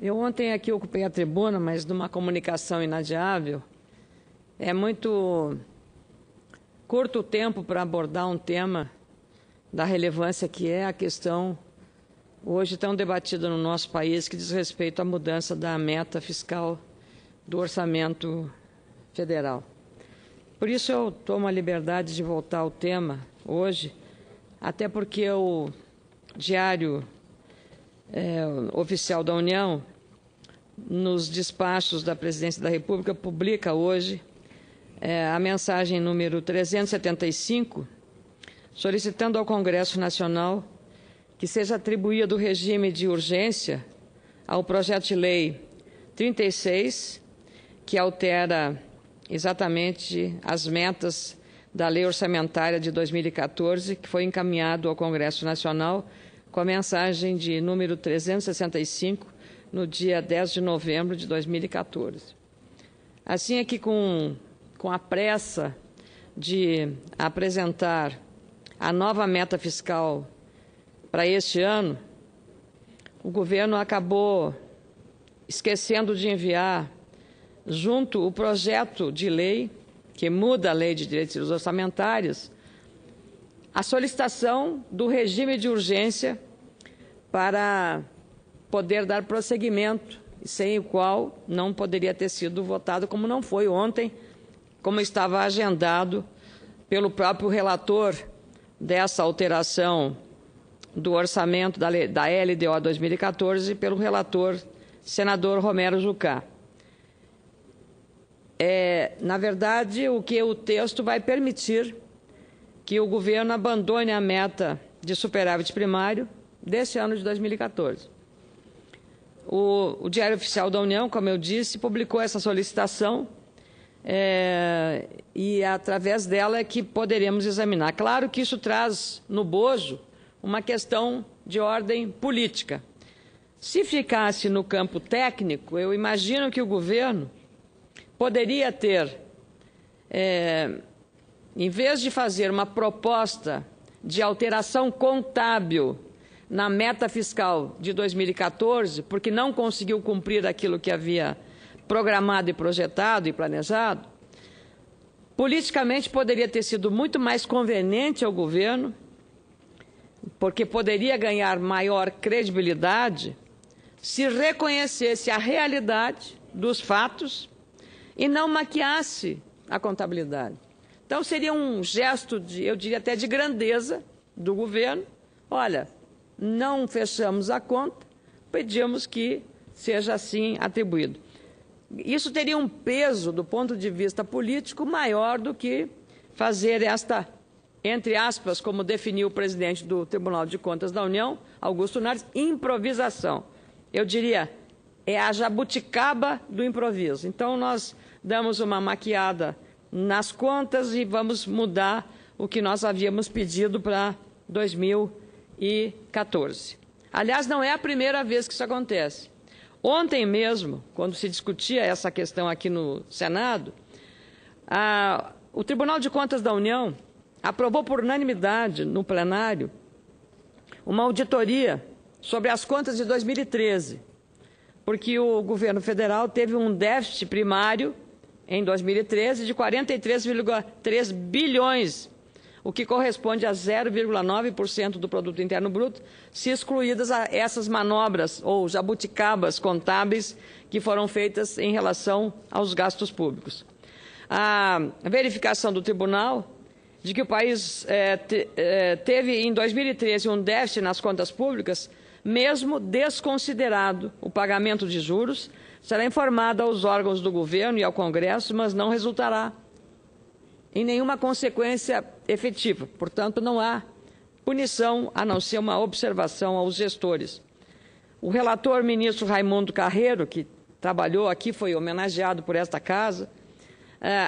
Eu ontem aqui ocupei a tribuna, mas numa comunicação inadiável. É muito curto o tempo para abordar um tema da relevância que é a questão hoje tão debatida no nosso país, que diz respeito à mudança da meta fiscal do orçamento federal. Por isso eu tomo a liberdade de voltar ao tema hoje, até porque o Diário Oficial da União, nos despachos da Presidência da República, publica hoje a mensagem número 375, solicitando ao Congresso Nacional que seja atribuído o regime de urgência ao projeto de lei 36, que altera exatamente as metas da Lei Orçamentária de 2014, que foi encaminhado ao Congresso Nacional com a mensagem de número 365, no dia 10 de novembro de 2014. Assim é que, com a pressa de apresentar a nova meta fiscal para este ano, o governo acabou esquecendo de enviar junto o projeto de lei que muda a Lei de Diretrizes Orçamentárias, a solicitação do regime de urgência para poder dar prosseguimento, sem o qual não poderia ter sido votado, como não foi ontem, como estava agendado pelo próprio relator dessa alteração do orçamento da LDO 2014, pelo relator senador Romero Jucá. Na verdade, o que o texto vai permitir que o governo abandone a meta de superávit primário deste ano de 2014. O Diário Oficial da União, como eu disse, publicou essa solicitação e, através dela, é que poderemos examinar. Claro que isso traz no bojo uma questão de ordem política. Se ficasse no campo técnico, eu imagino que o governo poderia ter, em vez de fazer uma proposta de alteração contábil na meta fiscal de 2014, porque não conseguiu cumprir aquilo que havia programado e projetado e planejado, politicamente poderia ter sido muito mais conveniente ao governo, porque poderia ganhar maior credibilidade se reconhecesse a realidade dos fatos e não maquiasse a contabilidade. Então, seria um gesto, eu diria até de grandeza do governo. Olha, não fechamos a conta, pedimos que seja assim atribuído. Isso teria um peso, do ponto de vista político, maior do que fazer esta, entre aspas, como definiu o presidente do Tribunal de Contas da União, Augusto Nardes, improvisação. Eu diria, é a jabuticaba do improviso. Então, nós damos uma maquiada nas contas e vamos mudar o que nós havíamos pedido para 2014. Aliás, não é a primeira vez que isso acontece. Ontem mesmo, quando se discutia essa questão aqui no Senado, o Tribunal de Contas da União aprovou por unanimidade no plenário uma auditoria sobre as contas de 2013, porque o governo federal teve um déficit primário em 2013 de 43,3 bilhões, o que corresponde a 0,9% do Produto Interno Bruto, se excluídas essas manobras ou jabuticabas contábeis que foram feitas em relação aos gastos públicos. A verificação do tribunal de que o país teve em 2013 um déficit nas contas públicas, mesmo desconsiderado o pagamento de juros, será informada aos órgãos do governo e ao Congresso, mas não resultará em nenhuma consequência efetiva. Portanto, não há punição, a não ser uma observação aos gestores. O relator ministro Raimundo Carreiro, que trabalhou aqui, foi homenageado por esta casa.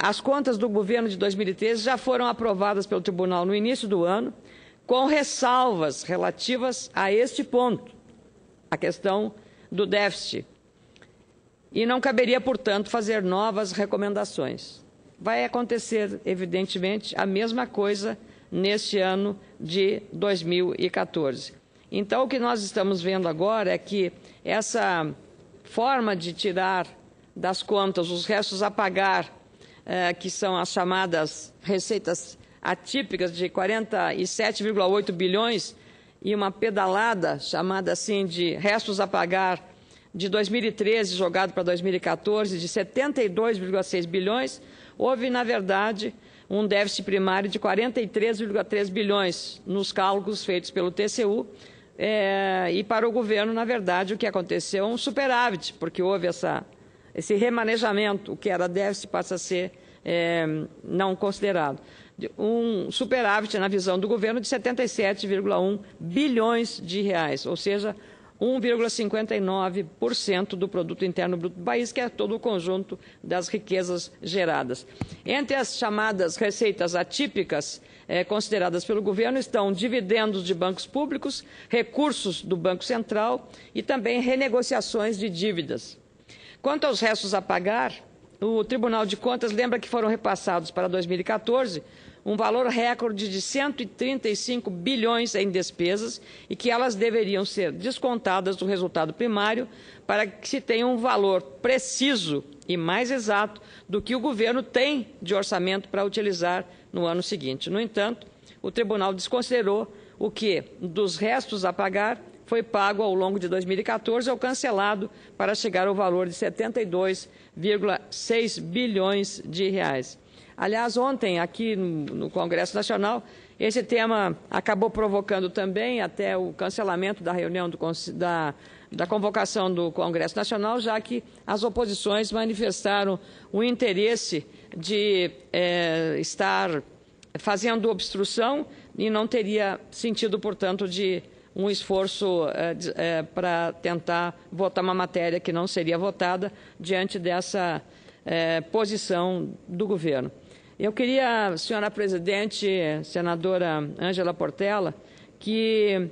As contas do governo de 2013 já foram aprovadas pelo tribunal no início do ano, com ressalvas relativas a este ponto, a questão do déficit. E não caberia, portanto, fazer novas recomendações. Vai acontecer, evidentemente, a mesma coisa neste ano de 2014. Então, o que nós estamos vendo agora é que essa forma de tirar das contas os restos a pagar, que são as chamadas receitas atípicas de 47,8 bilhões e uma pedalada chamada assim de restos a pagar de 2013 jogado para 2014 de 72,6 bilhões, houve, na verdade, um déficit primário de 43,3 bilhões nos cálculos feitos pelo TCU, e para o governo, na verdade, o que aconteceu é um superávit, porque houve esse remanejamento, o que era déficit passa a ser não considerado. Um superávit, na visão do governo, de 77,1 bilhões de reais, ou seja, 1,59% do produto interno bruto do país, que é todo o conjunto das riquezas geradas. Entre as chamadas receitas atípicas consideradas pelo governo estão dividendos de bancos públicos, recursos do Banco Central e também renegociações de dívidas. Quanto aos restos a pagar, o Tribunal de Contas lembra que foram repassados para 2014 um valor recorde de 135 bilhões em despesas e que elas deveriam ser descontadas do resultado primário para que se tenha um valor preciso e mais exato do que o governo tem de orçamento para utilizar no ano seguinte. No entanto, o tribunal desconsiderou o que, dos restos a pagar, foi pago ao longo de 2014 ou cancelado para chegar ao valor de 72,6 bilhões de reais. Aliás, ontem, aqui no Congresso Nacional, esse tema acabou provocando também até o cancelamento da reunião da convocação do Congresso Nacional, já que as oposições manifestaram o interesse de estar fazendo obstrução e não teria sentido, portanto, de um esforço para tentar votar uma matéria que não seria votada diante dessa posição do governo. Eu queria, senhora presidente, senadora Ângela Portela, que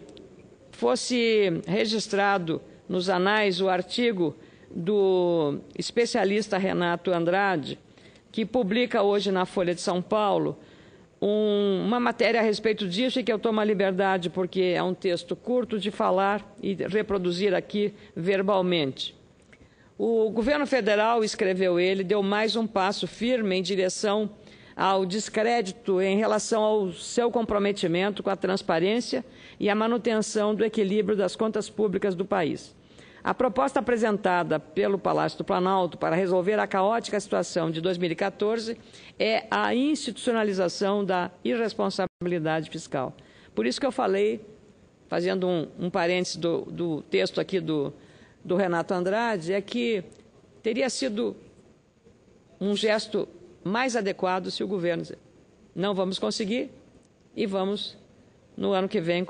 fosse registrado nos anais o artigo do especialista Renato Andrade, que publica hoje na Folha de São Paulo uma matéria a respeito disso e que eu tomo a liberdade, porque é um texto curto, de falar e reproduzir aqui verbalmente. O governo federal, escreveu ele, deu mais um passo firme em direção ao descrédito em relação ao seu comprometimento com a transparência e a manutenção do equilíbrio das contas públicas do país. A proposta apresentada pelo Palácio do Planalto para resolver a caótica situação de 2014 é a institucionalização da irresponsabilidade fiscal. Por isso que eu falei, fazendo um parênteses do texto aqui do Renato Andrade, é que teria sido um gesto mais adequado se o governo dizer, não vamos conseguir e vamos, no ano que vem,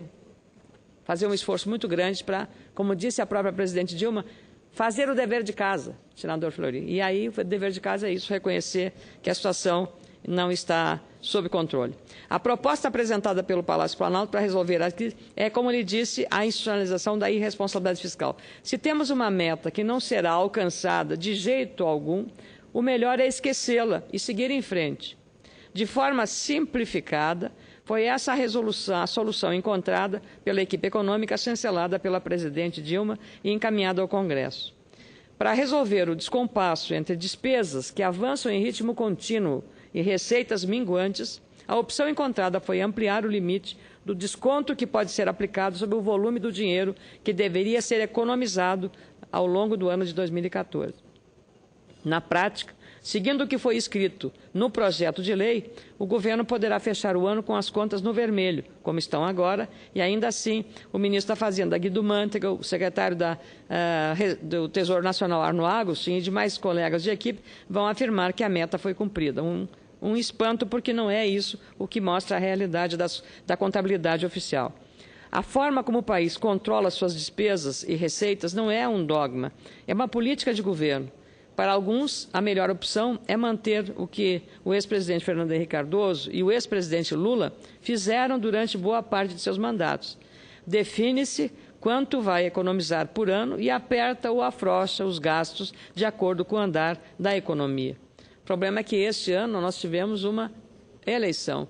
fazer um esforço muito grande para, como disse a própria presidente Dilma, fazer o dever de casa, senador Fleury. E aí o dever de casa é isso, reconhecer que a situação não está sob controle. A proposta apresentada pelo Palácio Planalto para resolver a crise é, como lhe disse, a institucionalização da irresponsabilidade fiscal. Se temos uma meta que não será alcançada de jeito algum, o melhor é esquecê-la e seguir em frente. De forma simplificada, foi essa a solução encontrada pela equipe econômica chancelada pela presidente Dilma e encaminhada ao Congresso. Para resolver o descompasso entre despesas que avançam em ritmo contínuo e receitas minguantes, a opção encontrada foi ampliar o limite do desconto que pode ser aplicado sobre o volume do dinheiro que deveria ser economizado ao longo do ano de 2014. Na prática, seguindo o que foi escrito no projeto de lei, o governo poderá fechar o ano com as contas no vermelho, como estão agora, e ainda assim o ministro da Fazenda, Guido Mantega, o secretário do Tesouro Nacional, Arno Agostinho, e demais colegas de equipe vão afirmar que a meta foi cumprida. Um espanto, porque não é isso o que mostra a realidade da contabilidade oficial. A forma como o país controla suas despesas e receitas não é um dogma, é uma política de governo. Para alguns, a melhor opção é manter o que o ex-presidente Fernando Henrique Cardoso e o ex-presidente Lula fizeram durante boa parte de seus mandatos. Define-se quanto vai economizar por ano e aperta ou afrouxa os gastos de acordo com o andar da economia. O problema é que este ano nós tivemos uma reeleição,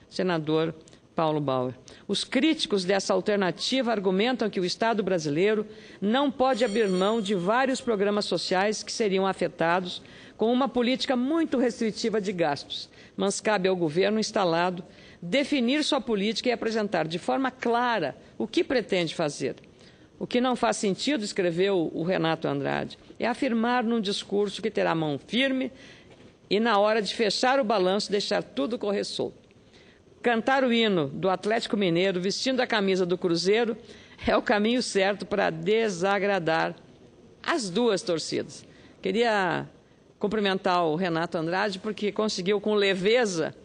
senador, Paulo Bauer. Os críticos dessa alternativa argumentam que o Estado brasileiro não pode abrir mão de vários programas sociais que seriam afetados com uma política muito restritiva de gastos, mas cabe ao governo instalado definir sua política e apresentar de forma clara o que pretende fazer. O que não faz sentido, escreveu o Renato Andrade, é afirmar num discurso que terá mão firme e, na hora de fechar o balanço, deixar tudo correr solto. Cantar o hino do Atlético Mineiro vestindo a camisa do Cruzeiro é o caminho certo para desagradar as duas torcidas. Queria cumprimentar o Renato Andrade porque conseguiu com leveza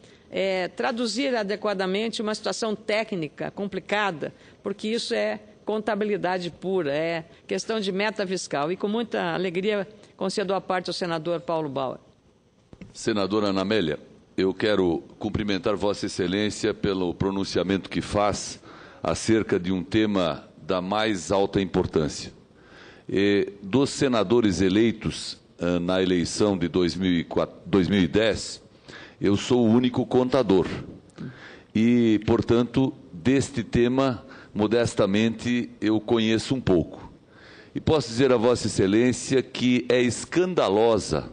traduzir adequadamente uma situação técnica complicada, porque isso é contabilidade pura, é questão de meta fiscal. E com muita alegria concedo a parte ao senador Paulo Bauer. Senadora Ana Amélia, eu quero cumprimentar Vossa Excelência pelo pronunciamento que faz acerca de um tema da mais alta importância. Dos senadores eleitos na eleição de 2010, eu sou o único contador. E, portanto, deste tema, modestamente, eu conheço um pouco. E posso dizer a Vossa Excelência que é escandalosa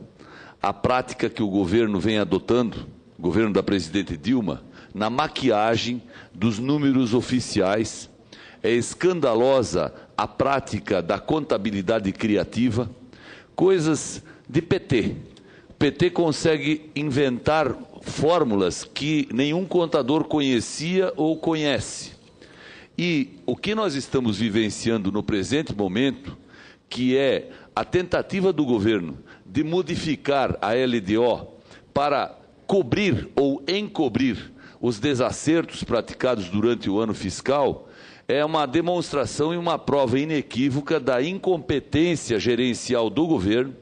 a prática que o governo vem adotando, o governo da presidente Dilma, na maquiagem dos números oficiais. É escandalosa a prática da contabilidade criativa, coisas de PT. O PT consegue inventar fórmulas que nenhum contador conhecia ou conhece. E o que nós estamos vivenciando no presente momento, que é a tentativa do governo de modificar a LDO para cobrir ou encobrir os desacertos praticados durante o ano fiscal, é uma demonstração e uma prova inequívoca da incompetência gerencial do governo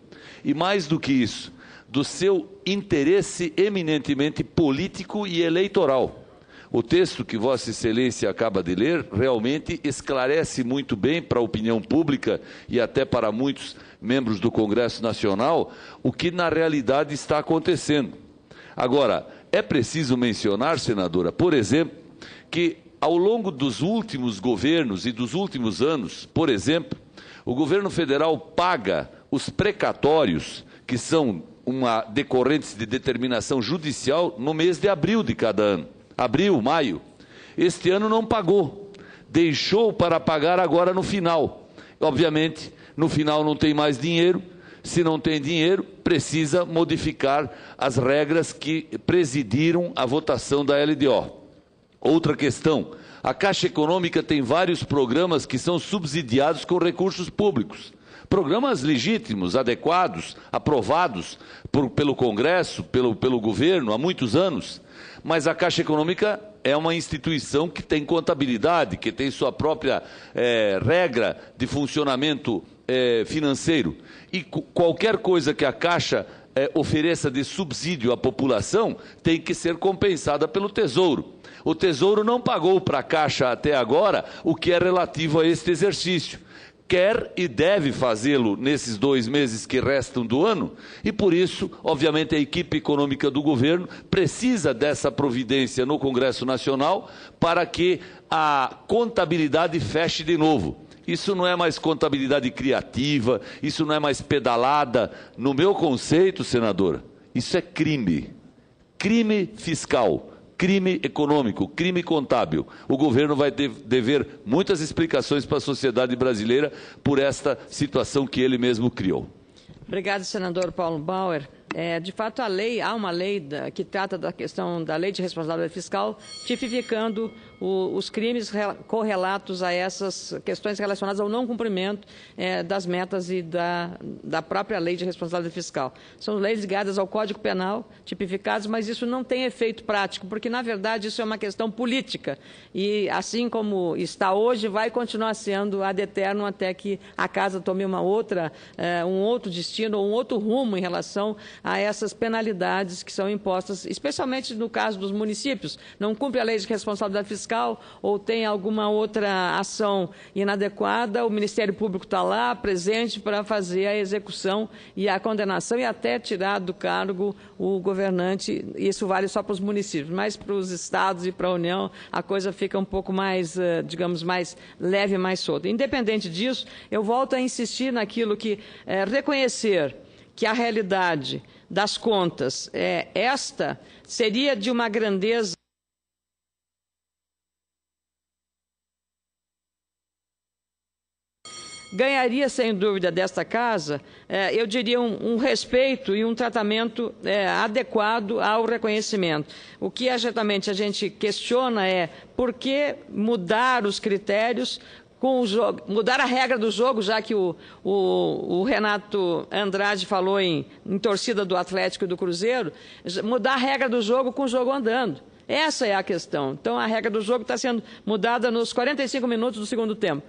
e, mais do que isso, do seu interesse eminentemente político e eleitoral. O texto que Vossa Excelência acaba de ler realmente esclarece muito bem para a opinião pública e até para muitos membros do Congresso Nacional o que na realidade está acontecendo. Agora, é preciso mencionar, senadora, por exemplo, que ao longo dos últimos governos e dos últimos anos, por exemplo, o governo federal paga os precatórios, que são decorrentes de determinação judicial, no mês de abril de cada ano. Abril, maio. Este ano não pagou. Deixou para pagar agora no final. Obviamente, no final não tem mais dinheiro. Se não tem dinheiro, precisa modificar as regras que presidiram a votação da LDO. Outra questão, a Caixa Econômica tem vários programas que são subsidiados com recursos públicos. Programas legítimos, adequados, aprovados pelo Congresso, pelo governo há muitos anos. Mas a Caixa Econômica é uma instituição que tem contabilidade, que tem sua própria regra de funcionamento financeiro. E qualquer coisa que a Caixa ofereça de subsídio à população tem que ser compensada pelo Tesouro. O Tesouro não pagou para a Caixa até agora o que é relativo a este exercício. Quer e deve fazê-lo nesses 2 meses que restam do ano, e por isso, obviamente, a equipe econômica do governo precisa dessa providência no Congresso Nacional para que a contabilidade feche de novo. Isso não é mais contabilidade criativa, isso não é mais pedalada. No meu conceito, senadora, isso é crime. Crime fiscal. Crime econômico, crime contábil. O governo vai dever muitas explicações para a sociedade brasileira por esta situação que ele mesmo criou. Obrigado, senador Paulo Bauer. De fato, há uma lei que trata da questão da lei de responsabilidade fiscal, tipificando os crimes correlatos a essas questões relacionadas ao não cumprimento das metas e da própria lei de responsabilidade fiscal. São leis ligadas ao Código Penal, tipificadas, mas isso não tem efeito prático, porque, na verdade, isso é uma questão política. E, assim como está hoje, vai continuar sendo ad eternum até que a casa tome um outro destino ou um outro rumo em relação a essas penalidades que são impostas, especialmente no caso dos municípios. Não cumpre a lei de responsabilidade fiscal ou tem alguma outra ação inadequada, o Ministério Público está lá, presente, para fazer a execução e a condenação e até tirar do cargo o governante. Isso vale só para os municípios, mas para os estados e para a União a coisa fica um pouco mais, digamos, mais leve, mais solta. Independente disso, eu volto a insistir naquilo que reconhecer que a realidade das contas esta seria de uma grandeza ganharia, sem dúvida, desta Casa, eu diria, um respeito e um tratamento adequado ao reconhecimento. O que certamente a gente questiona é por que mudar os critérios, mudar a regra do jogo, já que o Renato Andrade falou em torcida do Atlético e do Cruzeiro, mudar a regra do jogo com o jogo andando. Essa é a questão. Então, a regra do jogo está sendo mudada nos 45 minutos do segundo tempo.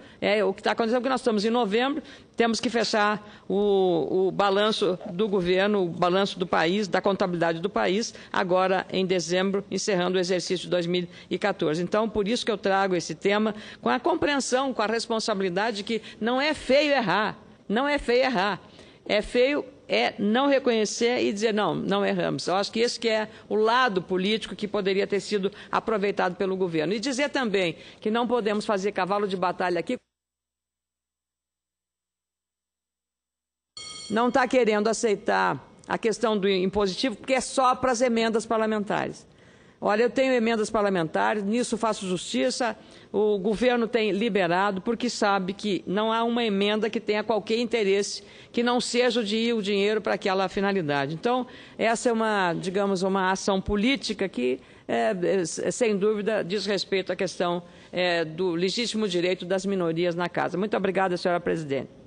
O que está acontecendo é que nós estamos em novembro, temos que fechar o balanço do governo, o balanço do país, da contabilidade do país, agora em dezembro, encerrando o exercício de 2014. Então, por isso que eu trago esse tema, com a compreensão, com a responsabilidade de que não é feio errar, não é feio errar. É feio não reconhecer e dizer, não erramos. Eu acho que esse que é o lado político que poderia ter sido aproveitado pelo governo. E dizer também que não podemos fazer cavalo de batalha aqui. Não está querendo aceitar a questão do impositivo, porque é só para as emendas parlamentares. Olha, eu tenho emendas parlamentares, nisso faço justiça, o governo tem liberado, porque sabe que não há uma emenda que tenha qualquer interesse que não seja de ir o dinheiro para aquela finalidade. Então, essa é uma, digamos, uma ação política que, sem dúvida, diz respeito à questão do legítimo direito das minorias na Casa. Muito obrigada, senhora presidente.